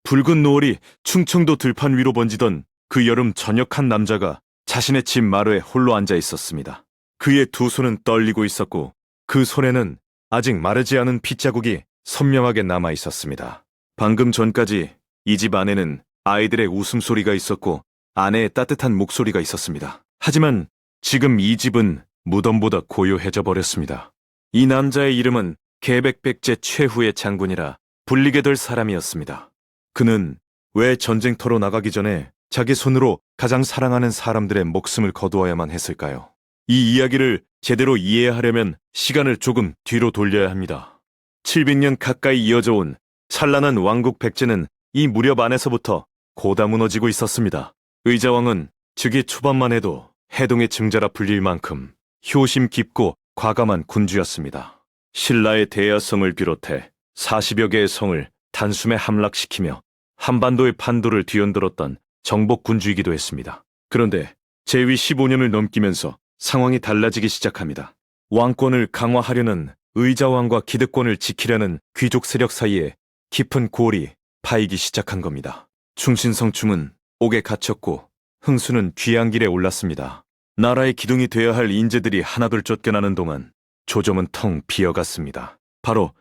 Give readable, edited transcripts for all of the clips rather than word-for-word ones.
붉은 노을이 충청도 들판 위로 번지던 그 여름 저녁 한 남자가 자신의 집 마루에 홀로 앉아 있었습니다. 그의 두 손은 떨리고 있었고 그 손에는 아직 마르지 않은 핏자국이 선명하게 남아 있었습니다. 방금 전까지 이 집 안에는 아이들의 웃음소리가 있었고 아내의 따뜻한 목소리가 있었습니다. 하지만 지금 이 집은 무덤보다 고요해져 버렸습니다. 이 남자의 이름은 계백백제 최후의 장군이라 불리게 될 사람이었습니다. 그는 왜 전쟁터로 나가기 전에 자기 손으로 가장 사랑하는 사람들의 목숨을 거두어야만 했을까요? 이 이야기를 제대로 이해하려면 시간을 조금 뒤로 돌려야 합니다. 700년 가까이 이어져 온 찬란한 왕국 백제는 이 무렵 안에서부터 고다 무너지고 있었습니다. 의자왕은 즉위 초반만 해도 해동의 증자라 불릴 만큼 효심 깊고 과감한 군주였습니다. 신라의 대야성을 비롯해 40여 개의 성을 단숨에 함락시키며 한반도의 판도를 뒤흔들었던 정복군주이기도 했습니다. 그런데 재위 15년을 넘기면서 상황이 달라지기 시작합니다. 왕권을 강화하려는 의자왕과 기득권을 지키려는 귀족 세력 사이에 깊은 골이 파이기 시작한 겁니다. 충신성충은 옥에 갇혔고 흥수는 귀양길에 올랐습니다. 나라의 기둥이 되어야 할 인재들이 하나둘 쫓겨나는 동안 조정은 텅 비어갔습니다. 바로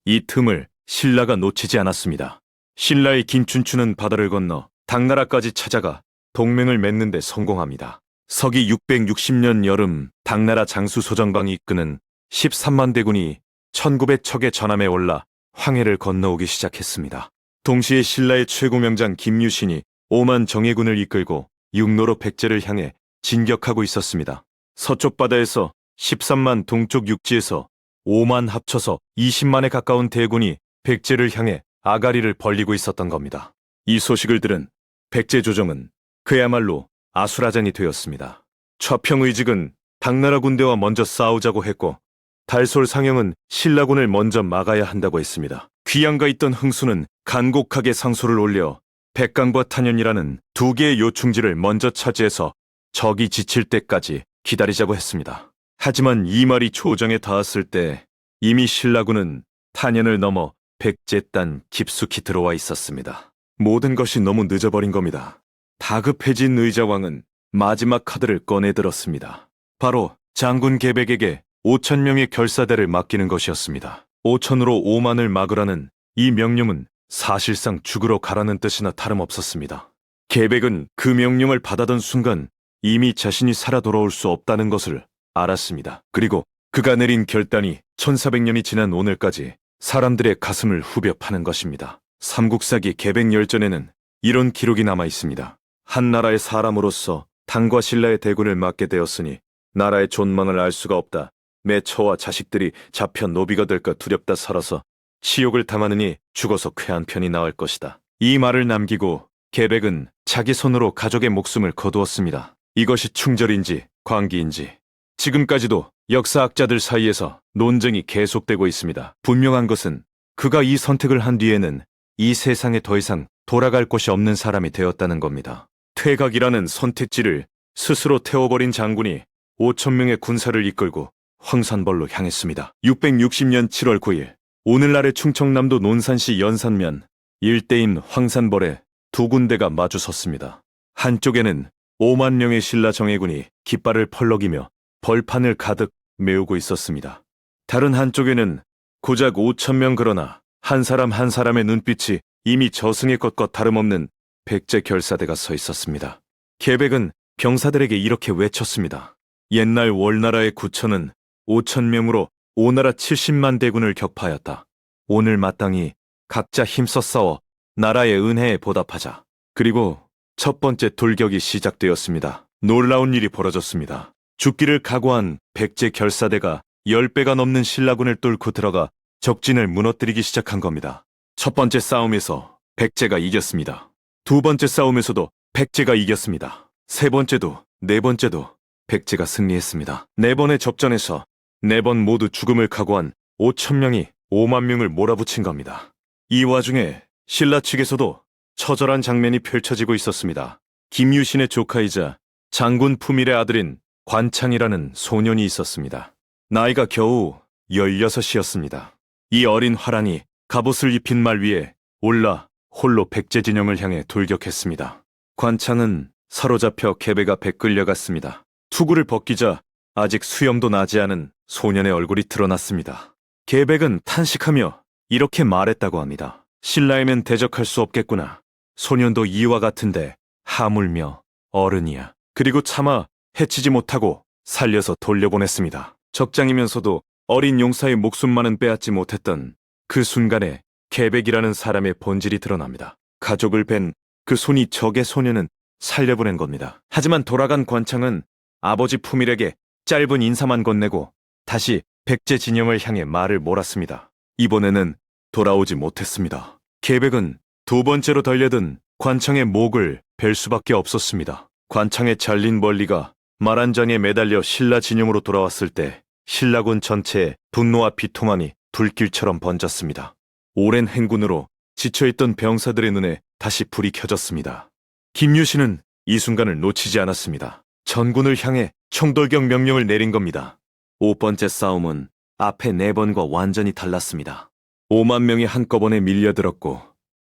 이 틈을 신라가 놓치지 않았습니다. 신라의 김춘추는 바다를 건너 당나라까지 찾아가 동맹을 맺는 데 성공합니다. 서기 660년 여름 당나라 장수 소정방이 이끄는 13만 대군이 1900척의 전함에 올라 황해를 건너오기 시작했습니다. 동시에 신라의 최고 명장 김유신이 5만 정예군을 이끌고 육로로 백제를 향해 진격하고 있었습니다. 서쪽 바다에서 13만, 동쪽 육지에서 5만 합쳐서 20만에 가까운 대군이 백제를 향해 아가리를 벌리고 있었던 겁니다. 이 소식을 들은 백제 조정은 그야말로 아수라장이 되었습니다. 좌평의직은 당나라 군대와 먼저 싸우자고 했고 달솔 상영은 신라군을 먼저 막아야 한다고 했습니다. 귀양가 있던 흥수는 간곡하게 상소를 올려 백강과 탄현이라는 두 개의 요충지를 먼저 차지해서 적이 지칠 때까지 기다리자고 했습니다. 하지만 이 말이 조정에 닿았을 때 이미 신라군은 탄현을 넘어 백제 땅 깊숙이 들어와 있었습니다. 모든 것이 너무 늦어버린 겁니다. 다급해진 의자왕은 마지막 카드를 꺼내들었습니다. 바로 장군 계백에게 5,000명의 결사대를 맡기는 것이었습니다. 5,000으로 5만을 막으라는 이 명령은 사실상 죽으러 가라는 뜻이나 다름없었습니다. 계백은 그 명령을 받아든 순간 이미 자신이 살아 돌아올 수 없다는 것을 알았습니다. 그리고 그가 내린 결단이 1400년이 지난 오늘까지 사람들의 가슴을 후벼 파는 것입니다. 삼국사기 계백열전에는 이런 기록이 남아 있습니다. 한 나라의 사람으로서 당과 신라의 대군을 맡게 되었으니 나라의 존망을 알 수가 없다. 내 처와 자식들이 잡혀 노비가 될까 두렵다 살아서 치욕을 당하느니 죽어서 쾌한 편이 나을 것이다. 이 말을 남기고 계백은 자기 손으로 가족의 목숨을 거두었습니다. 이것이 충절인지 광기인지 지금까지도 역사학자들 사이에서 논쟁이 계속되고 있습니다. 분명한 것은 그가 이 선택을 한 뒤에는 이 세상에 더 이상 돌아갈 곳이 없는 사람이 되었다는 겁니다. 퇴각이라는 선택지를 스스로 태워버린 장군이 5,000명의 군사를 이끌고 황산벌로 향했습니다. 660년 7월 9일 오늘날의 충청남도 논산시 연산면 일대인 황산벌에 두 군대가 마주섰습니다. 한쪽에는 5만 명의 신라 정예군이 깃발을 펄럭이며 벌판을 가득 메우고 있었습니다. 다른 한쪽에는 고작 5,000명 그러나 한 사람 한 사람의 눈빛이 이미 저승의 것과 다름없는 백제 결사대가 서 있었습니다. 계백은 병사들에게 이렇게 외쳤습니다. 옛날 월나라의 구천은 5,000명으로 오나라 70만 대군을 격파하였다. 오늘 마땅히 각자 힘써 싸워 나라의 은혜에 보답하자. 그리고 첫 번째 돌격이 시작되었습니다. 놀라운 일이 벌어졌습니다. 죽기를 각오한 백제 결사대가 10배가 넘는 신라군을 뚫고 들어가 적진을 무너뜨리기 시작한 겁니다. 첫 번째 싸움에서 백제가 이겼습니다. 두 번째 싸움에서도 백제가 이겼습니다. 세 번째도 네 번째도 백제가 승리했습니다. 네 번의 접전에서 네 번 모두 죽음을 각오한 5,000명이 5만 명을 몰아붙인 겁니다. 이 와중에 신라 측에서도 처절한 장면이 펼쳐지고 있었습니다. 김유신의 조카이자 장군 품일의 아들인 관창이라는 소년이 있었습니다. 나이가 겨우 16이었습니다. 이 어린 화란이 갑옷을 입힌 말 위에 올라 홀로 백제 진영을 향해 돌격했습니다. 관창은 사로잡혀 계백 앞에 끌려갔습니다. 투구를 벗기자 아직 수염도 나지 않은 소년의 얼굴이 드러났습니다. 계백은 탄식하며 이렇게 말했다고 합니다. 신라에면 대적할 수 없겠구나. 소년도 이와 같은데 하물며 어른이야. 그리고 차마 해치지 못하고 살려서 돌려보냈습니다. 적장이면서도 어린 용사의 목숨만은 빼앗지 못했던 그 순간에 계백이라는 사람의 본질이 드러납니다. 가족을 뺀 그 손이 적의 소년은 살려보낸 겁니다. 하지만 돌아간 관창은 아버지 품일에게 짧은 인사만 건네고 다시 백제 진영을 향해 말을 몰았습니다. 이번에는 돌아오지 못했습니다. 계백은 두 번째로 달려든 관창의 목을 벨 수밖에 없었습니다. 관창에 잘린 멀리가 말 한 장에 매달려 신라 진영으로 돌아왔을 때 신라군 전체에 분노와 비통함이 불길처럼 번졌습니다. 오랜 행군으로 지쳐있던 병사들의 눈에 다시 불이 켜졌습니다. 김유신은 이 순간을 놓치지 않았습니다. 전군을 향해 총돌격 명령을 내린 겁니다. 5번째 싸움은 앞에 4번과 완전히 달랐습니다. 5만 명이 한꺼번에 밀려들었고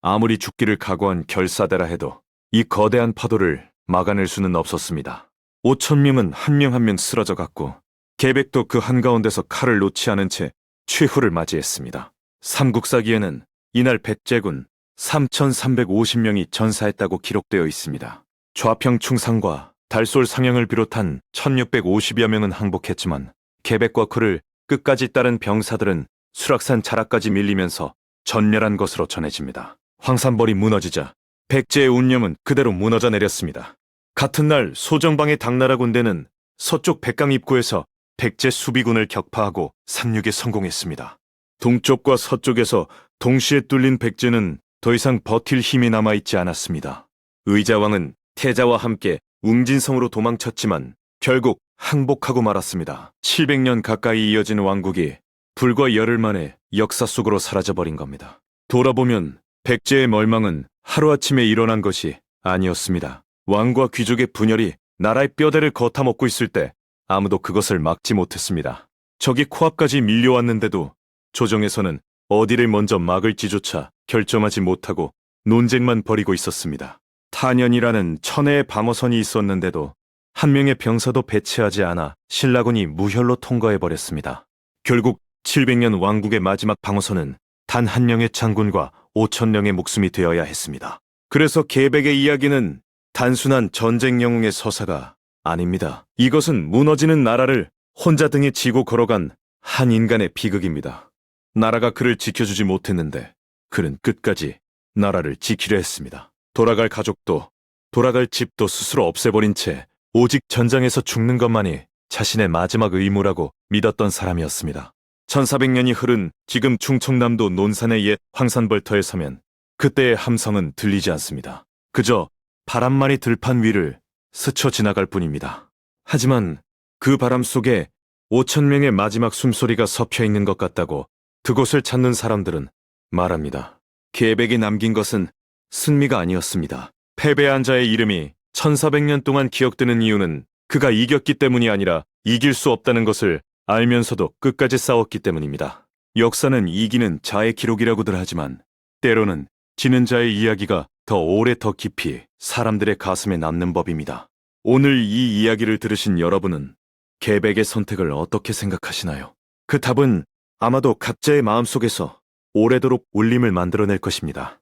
아무리 죽기를 각오한 결사대라 해도 이 거대한 파도를 막아낼 수는 없었습니다. 5천 명은 한 명 한 명 쓰러져 갔고 계백도 그 한가운데서 칼을 놓지 않은 채 최후를 맞이했습니다. 삼국사기에는 이날 백제군 3,350명이 전사했다고 기록되어 있습니다. 좌평 충상과 달솔 상영을 비롯한 1,650여 명은 항복했지만 계백과 그를 끝까지 따른 병사들은 수락산 자락까지 밀리면서 전멸한 것으로 전해집니다. 황산벌이 무너지자 백제의 운명은 그대로 무너져 내렸습니다. 같은 날 소정방의 당나라 군대는 서쪽 백강 입구에서 백제 수비군을 격파하고 상륙에 성공했습니다. 동쪽과 서쪽에서 동시에 뚫린 백제는 더 이상 버틸 힘이 남아있지 않았습니다. 의자왕은 태자와 함께 웅진성으로 도망쳤지만 결국 항복하고 말았습니다. 700년 가까이 이어진 왕국이 불과 열흘 만에 역사 속으로 사라져버린 겁니다. 돌아보면 백제의 멸망은 하루아침에 일어난 것이 아니었습니다. 왕과 귀족의 분열이 나라의 뼈대를 걷어먹고 있을 때 아무도 그것을 막지 못했습니다. 적이 코앞까지 밀려왔는데도 조정에서는 어디를 먼저 막을지조차 결정하지 못하고 논쟁만 벌이고 있었습니다. 탄현이라는 천혜의 방어선이 있었는데도 한 명의 병사도 배치하지 않아 신라군이 무혈로 통과해버렸습니다. 결국 700년 왕국의 마지막 방어선은 단 한 명의 장군과 5,000명의 목숨이 되어야 했습니다. 그래서 계백의 이야기는 단순한 전쟁 영웅의 서사가 아닙니다. 이것은 무너지는 나라를 혼자 등에 지고 걸어간 한 인간의 비극입니다. 나라가 그를 지켜주지 못했는데 그는 끝까지 나라를 지키려 했습니다. 돌아갈 가족도 돌아갈 집도 스스로 없애버린 채 오직 전장에서 죽는 것만이 자신의 마지막 의무라고 믿었던 사람이었습니다. 1400년이 흐른 지금 충청남도 논산의 옛 황산벌터에 서면 그때의 함성은 들리지 않습니다. 그저 바람만이 들판 위를 스쳐 지나갈 뿐입니다. 하지만 그 바람 속에 5,000명의 마지막 숨소리가 섞여 있는 것 같다고 그곳을 찾는 사람들은 말합니다. 계백이 남긴 것은 승리가 아니었습니다. 패배한 자의 이름이 1400년 동안 기억되는 이유는 그가 이겼기 때문이 아니라 이길 수 없다는 것을 알면서도 끝까지 싸웠기 때문입니다. 역사는 이기는 자의 기록이라고들 하지만 때로는 지는 자의 이야기가 더 오래 더 깊이 사람들의 가슴에 남는 법입니다. 오늘 이 이야기를 들으신 여러분은 계백의 선택을 어떻게 생각하시나요? 그 답은 아마도 각자의 마음속에서 오래도록 울림을 만들어낼 것입니다.